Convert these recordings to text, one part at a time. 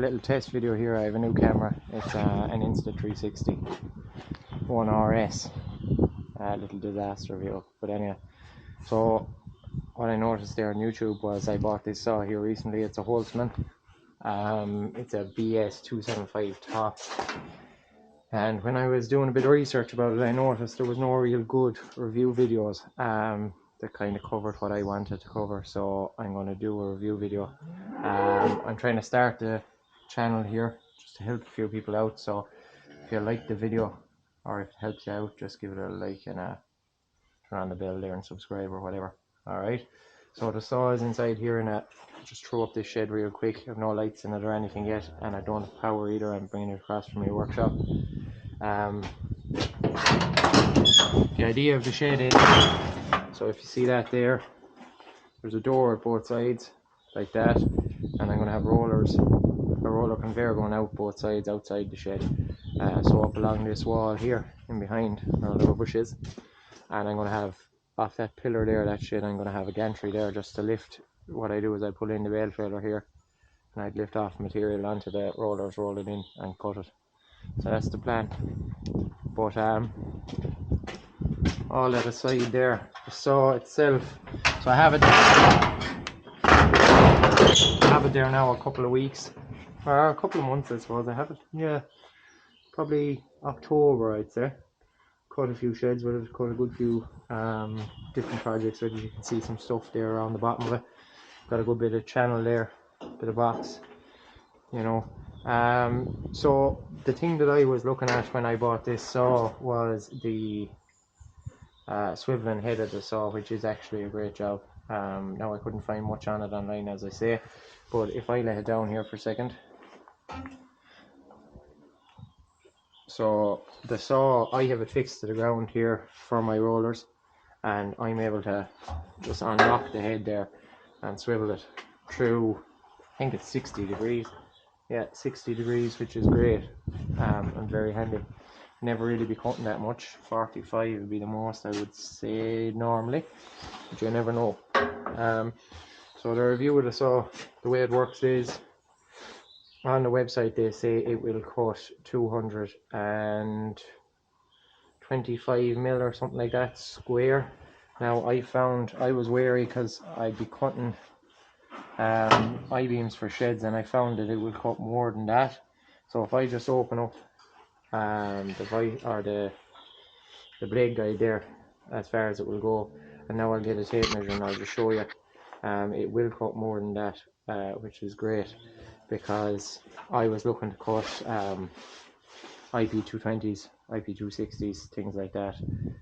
little test video here. I have a new camera. It's an Insta360 1RS. A little disaster video, but anyway. So what I noticed there on YouTube was I bought this saw here recently. It's a Holzmann. It's a BS275 top. And when I was doing a bit of research about it, I noticed there was no real good review videos that kind of covered what I wanted to cover. So I'm going to do a review video. I'm trying to start the channel here just to help a few people out. So if you like the video or if it helps you out, just give it a like and turn on the bell there and subscribe or whatever. Alright, so the saw is inside here, and I just throw up this shed real quick. I have no lights in it or anything yet, and I don't have power either. I'm bringing it across from my workshop. The idea of the shed is, so if you see that there, there's a door at both sides like that, and I'm going to have rollers, a roller conveyor going out both sides outside the shed. So up along this wall here in behind where the rubbish is, and I'm going to have off that pillar there, that shed, I'm going to have a gantry there just to lift. What I do is I put in the bale trailer here and I'd lift off material onto the rollers, roll it in and cut it. So that's the plan. But all that aside there, the saw itself, so I have it there now a couple of weeks, or a couple of months I suppose. I have it, yeah, probably October I'd say. Cut a few sheds with it, cut a good few different projects with it. You can see some stuff there around the bottom of it. Got a good bit of channel there, bit of box, you know. So the thing that I was looking at when I bought this saw was the swiveling head of the saw, which is actually a great job. Now I couldn't find much on it online, as I say, but if I lay it down here for a second. So the saw, I have it fixed to the ground here for my rollers, and I'm able to just unlock the head there and swivel it through, I think it's 60 degrees. Yeah, 60 degrees, which is great and very handy. Never really be cutting that much. 45 would be the most I would say normally, but you never know. So the review of the saw, the way it works is, on the website they say it will cut 225 mil or something like that square. Now I found, I was wary because I'd be cutting I-beams for sheds, and I found that it will cut more than that. So if I just open up the blade guide there, as far as it will go, and now I'll get a tape measure and I'll just show you, it will cut more than that, which is great, because I was looking to cut IP220s, IP260s, things like that,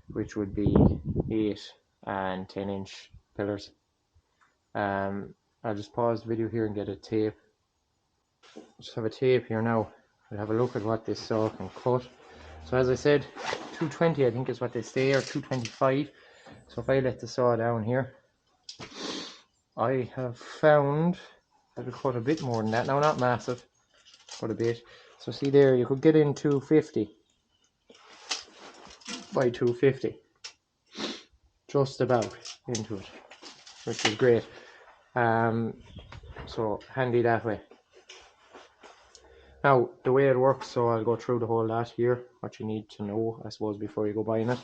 which would be 8 and 10 inch pillars. I'll just pause the video here and get a tape. Just have a tape here now. We'll have a look at what this saw can cut. So as I said, 220 I think is what they say, or 225. So if I let the saw down here, I have found that it'll cut a bit more than that. Now not massive, but a bit. So see there, you could get in 250 by 250. Just about into it, which is great. So handy that way. Now the way it works, so I'll go through the whole lot here, what you need to know I suppose before you go buying it.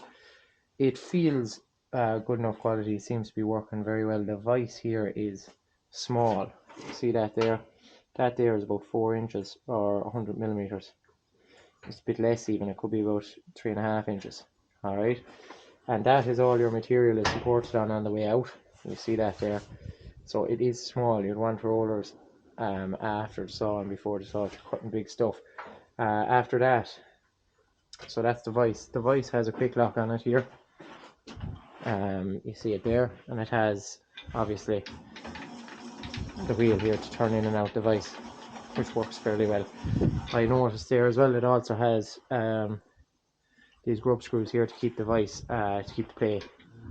It feels good enough quality, it seems to be working very well. The vise here is small, see that there? That there is about 4 inches or 100 millimeters. It's a bit less even, it could be about 3.5 inches. Alright, and that is all your material is supported on the way out. You see that there? So it is small. You'd want rollers after the saw and before the saw if you're cutting big stuff. After that, so that's the vise. The vise has a quick lock on it here. You see it there, and it has obviously the wheel here to turn in and out the vise, which works fairly well. I noticed there as well it also has these grub screws here to keep the vise, to keep the play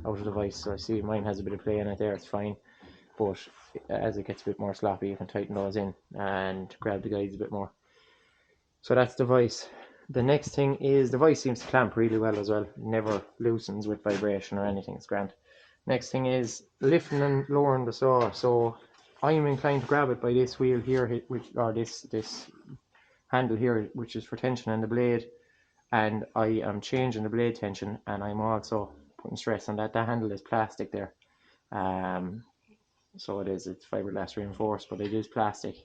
out of the vise. So I see mine has a bit of play in it there, it's fine. But as it gets a bit more sloppy, you can tighten those in and grab the guides a bit more. So that's the vise. The next thing is, the vise seems to clamp really well as well. Never loosens with vibration or anything, it's grand. Next thing is lifting and lowering the saw. So I'm inclined to grab it by this wheel here, or this handle here, which is for tension on the blade, and I am changing the blade tension, and I'm also putting stress on that. That handle is plastic there, so it's fiberglass reinforced, but it is plastic.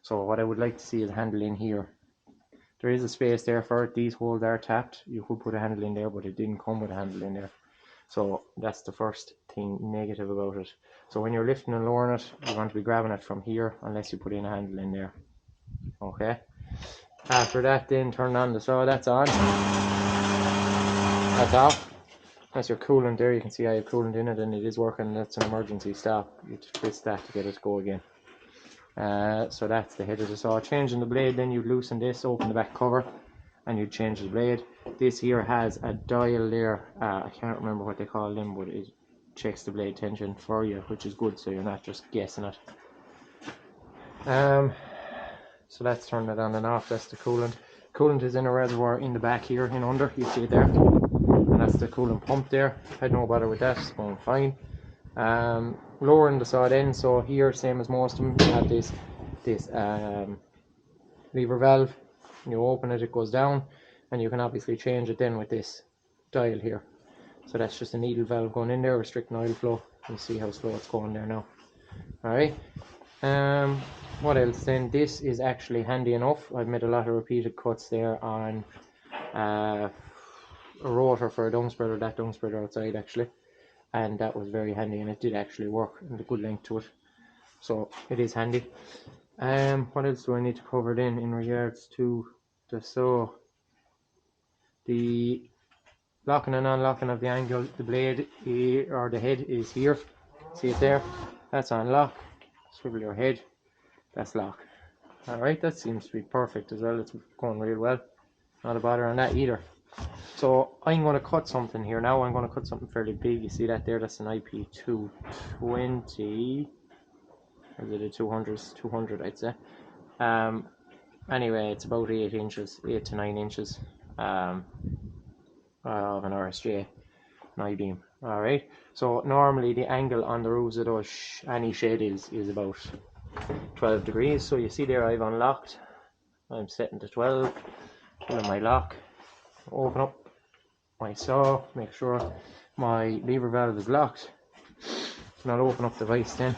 So what I would like to see is a handle in here. There is a space there for it. These holes are tapped. You could put a handle in there, but it didn't come with a handle in there. So that's the first thing negative about it. So when you're lifting and lowering it, you want to be grabbing it from here unless you put in a handle in there. Okay. After that, then turn on the saw. That's on. That's off. That's your coolant there. You can see I have coolant in it, and it is working. That's an emergency stop. You twist that to get it to go again. So that's the head of the saw. Changing the blade, then you loosen this, open the back cover, and you change the blade. This here has a dial there. I can't remember what they call them, but it checks the blade tension for you, which is good, so you're not just guessing it. So let's turn that on and off. That's the coolant. Coolant is in a reservoir in the back here, in under. You see it there, and that's the coolant pump there. Had no bother with that. It's going fine. Lowering the saw then, so here, same as most of them, you have this lever valve. You open it, it goes down, and you can obviously change it then with this dial here. So that's just a needle valve going in there, restricting oil flow. You see how slow it's going there now. Alright. What else then? This is actually handy enough. I've made a lot of repeated cuts there on a rotor for a dung spreader, that dung spreader outside actually. And that was very handy, and it did actually work, and a good length to it, so it is handy. What else do I need to cover then in regards to the saw? The locking and unlocking of the angle, the blade or the head is here. See it there? That's on lock. Swivel your head, that's lock. Alright, that seems to be perfect as well. It's going real well. Not a bother on that either. So I'm going to cut something here now. I'm going to cut something fairly big. You see that there? That's an IP220. Is it a 200 I'd say. Anyway, it's about 8 to 9 inches of an RSJ, an I-beam. Alright, so normally the angle on the roofs of those any shed is about 12 degrees. So you see there, I've unlocked. I'm setting to 12. Pulling my lock. Open up my saw, make sure my lever valve is locked, and I'll open up the vise then.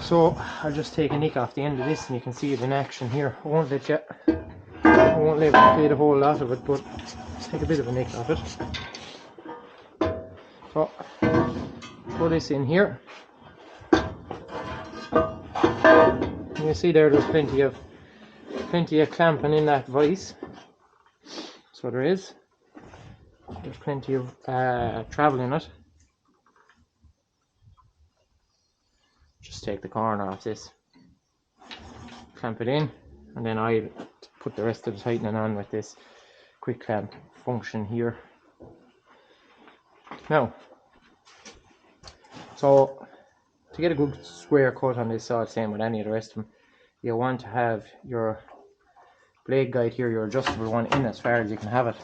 So I'll just take a nick off the end of this, and you can see it in action here. I won't let you play the whole lot of it, but take a bit of a nick off it. So put this in here. And you see there's plenty of clamping in that vise. So there's plenty of travel in it. Just take the corner off this, clamp it in, and then I put the rest of the tightening on with this quick clamp function here. Now, so to get a good square cut on this saw, same with any of the rest of them, you want to have your blade guide here, your adjustable one, in as far as you can have it.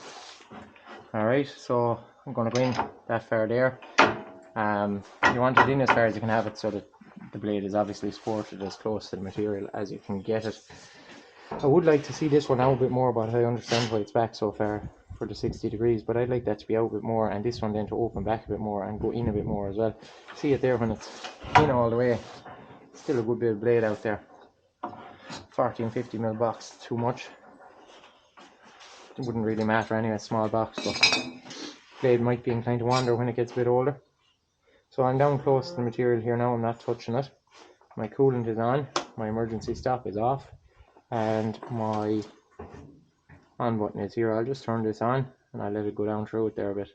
Alright, so I'm going to go in that far there. You want it in as far as you can have it, so that the blade is obviously supported as close to the material as you can get it. I would like to see this one out a bit more, but I understand why it's back so far for the 60 degrees, but I'd like that to be out a bit more, and this one then to open back a bit more and go in a bit more as well. See it there when it's in all the way. Still a good bit of blade out there. 40 and 50mm box, too much. It wouldn't really matter anyway, small box, but blade might be inclined to wander when it gets a bit older. So I'm down close to the material here now, I'm not touching it. My coolant is on, my emergency stop is off, and my on button is here. I'll just turn this on and I'll let it go down through it there a bit.